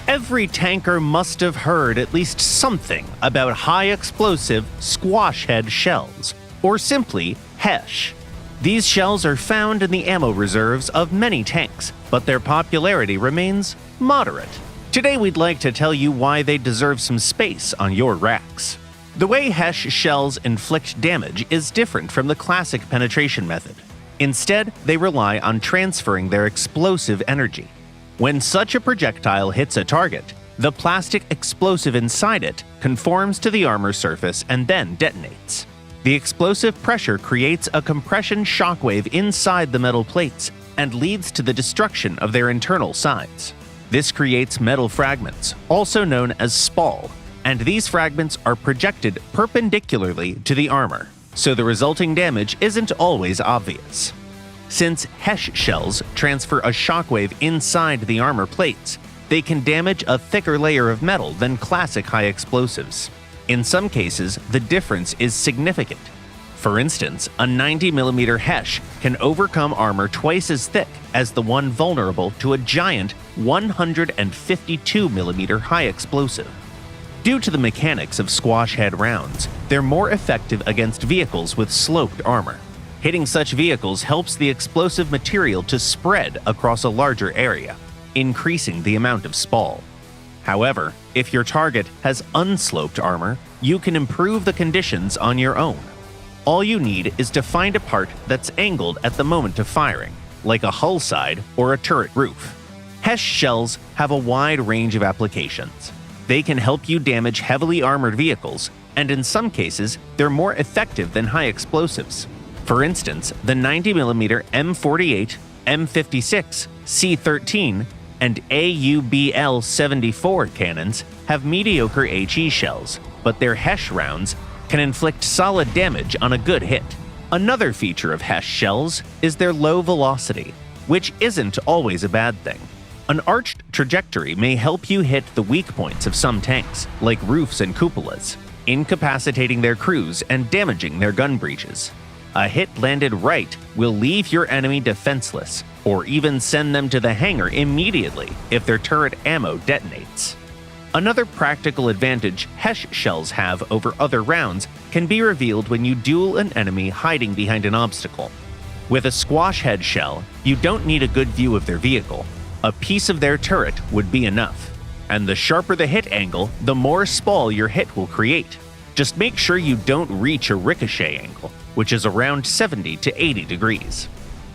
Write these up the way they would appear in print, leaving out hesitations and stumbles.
Every tanker must have heard at least something about high-explosive squash head shells, or simply HESH. These shells are found in the ammo reserves of many tanks, but their popularity remains moderate. Today we'd like to tell you why they deserve some space on your racks. The way HESH shells inflict damage is different from the classic penetration method. Instead, they rely on transferring their explosive energy. When such a projectile hits a target, the plastic explosive inside it conforms to the armor surface and then detonates. The explosive pressure creates a compression shockwave inside the metal plates and leads to the destruction of their internal sides. This creates metal fragments, also known as spall, and these fragments are projected perpendicularly to the armor, so the resulting damage isn't always obvious. Since HESH shells transfer a shockwave inside the armor plates, they can damage a thicker layer of metal than classic high explosives. In some cases, the difference is significant. For instance, a 90mm HESH can overcome armor twice as thick as the one vulnerable to a giant 152mm high explosive. Due to the mechanics of squash head rounds, they're more effective against vehicles with sloped armor. Hitting such vehicles helps the explosive material to spread across a larger area, increasing the amount of spall. However, if your target has unsloped armor, you can improve the conditions on your own. All you need is to find a part that's angled at the moment of firing, like a hull side or a turret roof. HESH shells have a wide range of applications. They can help you damage heavily armored vehicles, and in some cases, they're more effective than high explosives. For instance, the 90mm M48, M56, C13, and AUBL-74 cannons have mediocre HE shells, but their HESH rounds can inflict solid damage on a good hit. Another feature of HESH shells is their low velocity, which isn't always a bad thing. An arched trajectory may help you hit the weak points of some tanks, like roofs and cupolas, incapacitating their crews and damaging their gun breeches. A hit landed right will leave your enemy defenseless, or even send them to the hangar immediately if their turret ammo detonates. Another practical advantage HESH shells have over other rounds can be revealed when you duel an enemy hiding behind an obstacle. With a squash head shell, you don't need a good view of their vehicle. A piece of their turret would be enough. And the sharper the hit angle, the more spall your hit will create. Just make sure you don't reach a ricochet angle, which is around 70 to 80 degrees.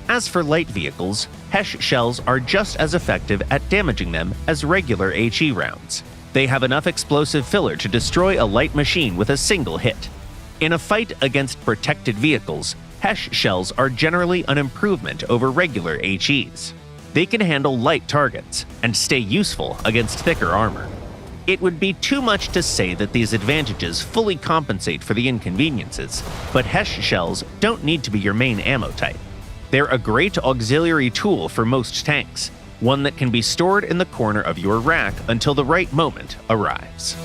As for light vehicles, HESH shells are just as effective at damaging them as regular HE rounds. They have enough explosive filler to destroy a light machine with a single hit. In a fight against protected vehicles, HESH shells are generally an improvement over regular HEs. They can handle light targets and stay useful against thicker armor. It would be too much to say that these advantages fully compensate for the inconveniences, but HESH shells don't need to be your main ammo type. They're a great auxiliary tool for most tanks, one that can be stored in the corner of your rack until the right moment arrives.